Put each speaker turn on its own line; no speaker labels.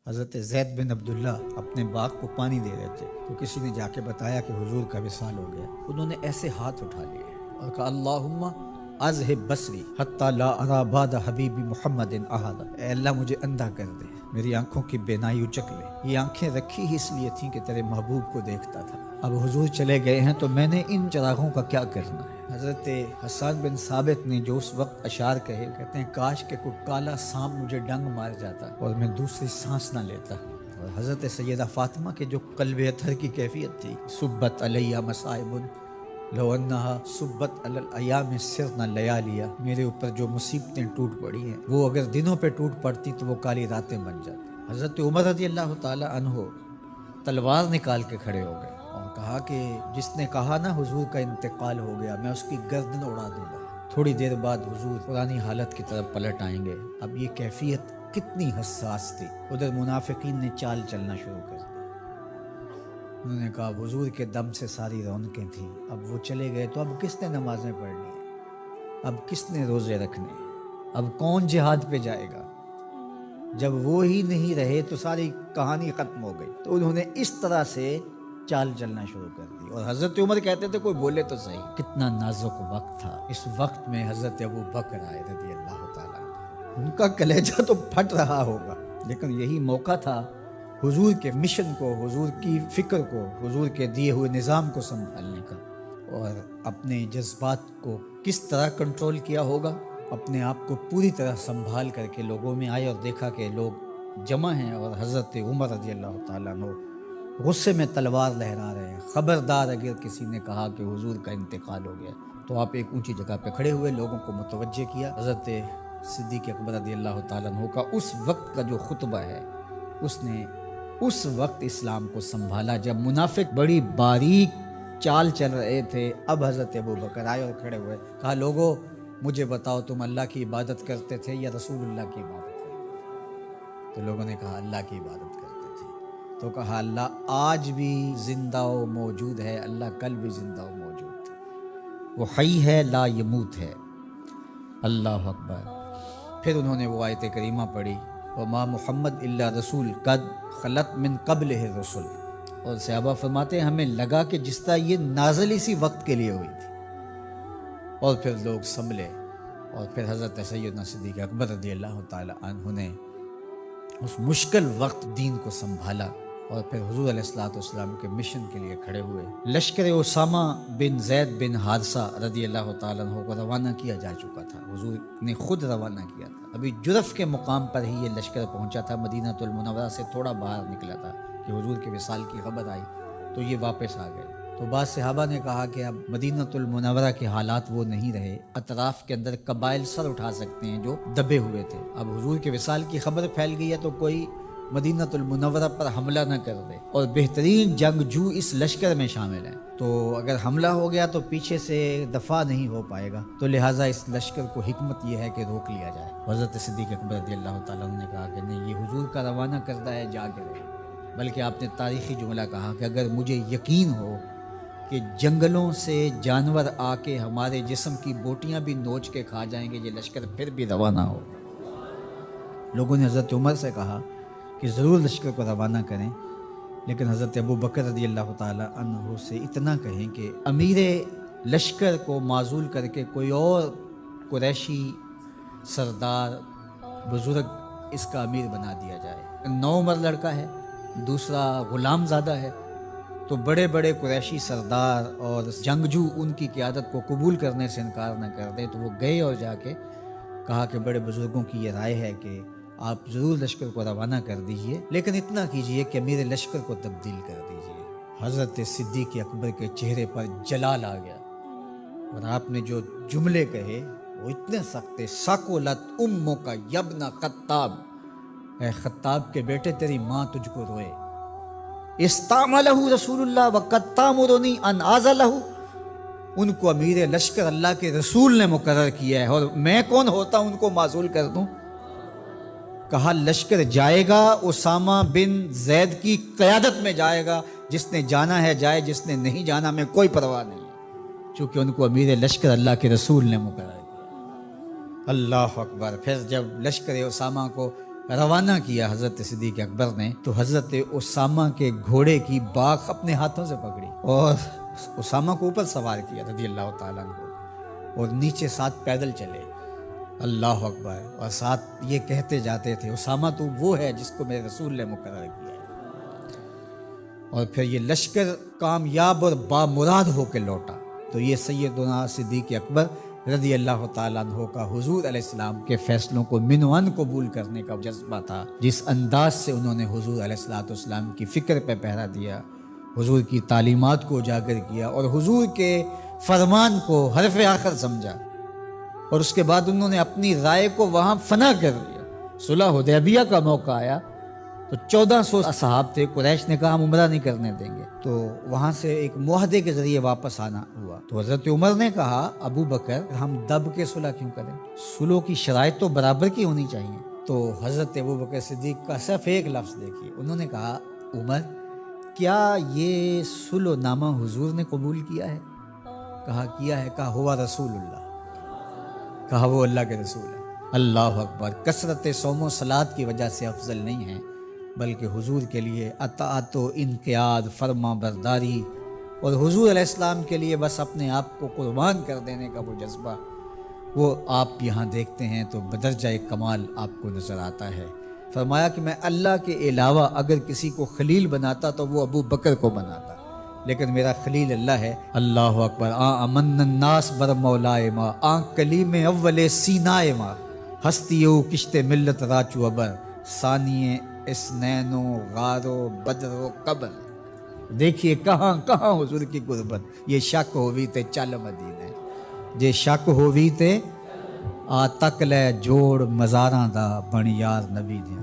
حضرت زید بن عبداللہ اپنے باغ کو پانی دے رہے تھے تو کسی نے جا کے بتایا کہ حضور کا وصال ہو گیا۔ انہوں نے ایسے ہاتھ اٹھا لیے اور کہا اللہم اذہب بصری حتی لا ارا بعد حبیبی محمد احد، اے اللہ مجھے اندھا کر دے، میری آنکھوں کی بینائی اچک لے۔ یہ آنکھیں رکھی ہی اس لیے تھیں کہ تیرے محبوب کو دیکھتا تھا، اب حضور چلے گئے ہیں تو میں نے ان چراغوں کا کیا کرنا ہے۔ حضرت حسان بن ثابت نے جو اس وقت اشعار کہے، کہتے ہیں کاش کہ کوئی کالا سانپ مجھے ڈنگ مار جاتا اور میں دوسری سانس نہ لیتا۔ اور حضرت سیدہ فاطمہ کے جو قلب اطہر کی کیفیت تھی، سبت علیہ مصائب لو انہا سبت علی الایام سرنا لیالیا، میرے اوپر جو مصیبتیں ٹوٹ پڑی ہیں وہ اگر دنوں پہ ٹوٹ پڑتی تو وہ کالی راتیں بن جاتی۔ حضرت عمر رضی اللہ تعالی عنہ تلوار نکال کے کھڑے ہو گئے اور کہا کہ جس نے کہا نا حضور کا انتقال ہو گیا، میں اس کی گردن اڑا دوں گا۔ تھوڑی دیر بعد حضور پرانی حالت کی طرف پلٹ آئیں گے۔ اب یہ کیفیت کتنی حساس تھی، ادھر منافقین نے چال چلنا شروع کر دی۔ انہوں نے کہا حضور کے دم سے ساری رونقیں تھیں، اب وہ چلے گئے تو اب کس نے نمازیں پڑھنی ہیں، اب کس نے روزے رکھنے ہیں، اب کون جہاد پہ جائے گا؟ جب وہ ہی نہیں رہے تو ساری کہانی ختم ہو گئی۔ تو انہوں نے اس طرح سے چال چلنا شروع کر دی۔ اور حضرت عمر کہتے تھے کوئی بولے تو صحیح، کتنا نازک وقت تھا۔ اس وقت میں حضرت ابو بکر آئے رضی اللہ تعالیٰ عنہ، ان کا کلیجہ تو پھٹ رہا ہوگا، لیکن یہی موقع تھا حضور کے مشن کو، حضور کی فکر کو، حضور کے دیے ہوئے نظام کو سنبھالنے کا۔ اور اپنے جذبات کو کس طرح کنٹرول کیا ہوگا، اپنے آپ کو پوری طرح سنبھال کر کے لوگوں میں آئے اور دیکھا کہ لوگ جمع ہیں اور حضرت عمر رضی اللہ تعالیٰ عنہ غصے میں تلوار لہرا رہے ہیں۔ خبردار اگر کسی نے کہا کہ حضور کا انتقال ہو گیا تو آپ ایک اونچی جگہ پہ کھڑے ہوئے، لوگوں کو متوجہ کیا۔ حضرت صدیق اکبر رضی اللہ تعالیٰ عنہ کا اس وقت کا جو خطبہ ہے، اس نے اس وقت اسلام کو سنبھالا جب منافق بڑی باریک چال چل رہے تھے۔ اب حضرت ابو بکر آئے اور کھڑے ہوئے، کہا لوگوں مجھے بتاؤ تم اللہ کی عبادت کرتے تھے یا رسول اللہ کی عبادت کرتے تھے؟ تو لوگوں نے کہا اللہ کی عبادت کرتے تھے۔ تو کہا اللہ آج بھی زندہ و موجود ہے، اللہ کل بھی زندہ و موجود ہے، وہ حی ہے لا یموت ہے۔ اللہ اکبر۔ پھر انہوں نے وہ آیت کریمہ پڑھی وما محمد الا رسول قد خلت من قبلہ الرسل، اور صحابہ فرماتے ہیں ہمیں لگا کہ جس طرح یہ نازل اسی وقت کے لیے ہوئی تھی۔ اور پھر لوگ سنبھلے اور پھر حضرت سیدنا صدیق اکبر رضی اللہ تعالی عنہ نے اس مشکل وقت دین کو سنبھالا اور پھر حضور علیہ السلام کے مشن کے لیے کھڑے ہوئے۔ لشکر اسامہ بن زید بن حارثہ رضی اللہ تعالیٰ عنہ کو روانہ کیا جا چکا تھا، حضور نے خود روانہ کیا تھا۔ ابھی جرف کے مقام پر ہی یہ لشکر پہنچا تھا، مدینہ المنورہ سے تھوڑا باہر نکلا تھا کہ حضور کے وصال کی خبر آئی تو یہ واپس آ گئے۔ تو بعض صحابہ نے کہا کہ اب مدینہ المنورہ کے حالات وہ نہیں رہے، اطراف کے اندر قبائل سر اٹھا سکتے ہیں جو دبے ہوئے تھے۔ اب حضور کے وصال کی خبر پھیل گئی ہے تو کوئی مدینہ المنورہ پر حملہ نہ کر دے، اور بہترین جنگجو اس لشکر میں شامل ہیں، تو اگر حملہ ہو گیا تو پیچھے سے دفاع نہیں ہو پائے گا، تو لہٰذا اس لشکر کو حکمت یہ ہے کہ روک لیا جائے۔ حضرت صدیق اکبر رضی اللہ تعالیٰ عنہ نے کہا کہ نہیں، یہ حضور کا روانہ کردہ ہے، جا کے رہے۔ بلکہ آپ نے تاریخی جملہ کہا کہ اگر مجھے یقین ہو کہ جنگلوں سے جانور آ کے ہمارے جسم کی بوٹیاں بھی نوچ کے کھا جائیں گے، یہ لشکر پھر بھی روانہ ہو۔ لوگوں نے حضرت عمر سے کہا کہ ضرور لشکر کو روانہ کریں، لیکن حضرت ابو بکر رضی اللہ تعالیٰ عنہ سے اتنا کہیں کہ امیر لشکر کو معزول کر کے کوئی اور قریشی سردار بزرگ اس کا امیر بنا دیا جائے۔ نوعمر لڑکا ہے، دوسرا غلام زادہ ہے، تو بڑے بڑے قریشی سردار اور جنگجو ان کی قیادت کو قبول کرنے سے انکار نہ کر دیں۔ تو وہ گئے اور جا کے کہا کہ بڑے بزرگوں کی یہ رائے ہے کہ آپ ضرور لشکر کو روانہ کر دیجئے، لیکن اتنا کیجئے کہ میرے لشکر کو تبدیل کر دیجئے۔ حضرت صدیق اکبر کے چہرے پر جلال آ گیا اور آپ نے جو جملے کہے وہ اتنے سخت تھے، ساکولت امک یبن خطاب، اے خطاب کے بیٹے تیری ماں تجھ کو روئے۔ استعملہ رسول اللہ وقد تامرنی ان اعزلہ، ان کو امیر لشکر اللہ کے رسول نے مقرر کیا ہے اور میں کون ہوتا ان کو معزول کر دوں؟ کہا لشکر جائے گا، اسامہ بن زید کی قیادت میں جائے گا، جس نے جانا ہے جائے، جس نے نہیں جانا میں کوئی پرواہ نہیں، چونکہ ان کو امیر لشکر اللہ کے رسول نے مقرر کیا۔ اللہ اکبر۔ پھر جب لشکر اسامہ کو روانہ کیا حضرت صدیق اکبر نے تو حضرت اسامہ کے گھوڑے کی باک اپنے ہاتھوں سے پکڑی اور اسامہ کو اوپر سوار کیا رضی اللہ تعالیٰ عنہ، اور نیچے ساتھ پیدل چلے، اللہ اکبر، اور ساتھ یہ کہتے جاتے تھے اسامہ تو وہ ہے جس کو میرے رسول نے مقرر کیا ہے۔ اور پھر یہ لشکر کامیاب اور بامراد ہو کے لوٹا۔ تو یہ سیدنا صدیق اکبر رضی اللہ تعالیٰ عنہ کا حضور علیہ السلام کے فیصلوں کو من و عن قبول کرنے کا جذبہ تھا، جس انداز سے انہوں نے حضور علیہ السلام کی فکر پہ پہرا دیا، حضور کی تعلیمات کو اجاگر کیا اور حضور کے فرمان کو حرف آخر سمجھا، اور اس کے بعد انہوں نے اپنی رائے کو وہاں فنا کر دیا۔ صلح حدیبیہ کا موقع آیا تو 1400 اصحاب تھے، قریش نے کہا ہم عمرہ نہیں کرنے دیں گے، تو وہاں سے ایک معاہدے کے ذریعے واپس آنا ہوا۔ تو حضرت عمر نے کہا ابو بکر ہم دب کے صلح کیوں کریں، صلح کی شرائط تو برابر کی ہونی چاہیے۔ تو حضرت ابو بکر صدیق کا صرف ایک لفظ دیکھیے، انہوں نے کہا عمر کیا یہ صلح نامہ حضور نے قبول کیا ہے؟ کہا کیا ہے، کہا ہوا رسول اللہ، کہا وہ اللہ کے رسول ہے۔ اللہ اکبر، کثرت صوم و صلات کی وجہ سے افضل نہیں ہے، بلکہ حضور کے لیے اطاعت و انقیاد، فرما برداری، اور حضور علیہ السلام کے لیے بس اپنے آپ کو قربان کر دینے کا وہ جذبہ، وہ آپ یہاں دیکھتے ہیں تو بدرجہ کمال آپ کو نظر آتا ہے۔ فرمایا کہ میں اللہ کے علاوہ اگر کسی کو خلیل بناتا تو وہ ابو بکر کو بناتا، لیکن میرا خلیل اللہ ہے۔ اللہ اکبر، امن الناس بر مولائے ما، کلیم اول سینائے ما، ہستیو کشت ملت راچو ابر، ثانی اسنینو غارو بدر و قبر۔ دیکھیے کہاں کہاں حضور کی قربت، یہ شک ہووی تے چل مدینے، جے شک ہووی تے آ تک لے جوڑ مزاراں دا بن یار نبی دے۔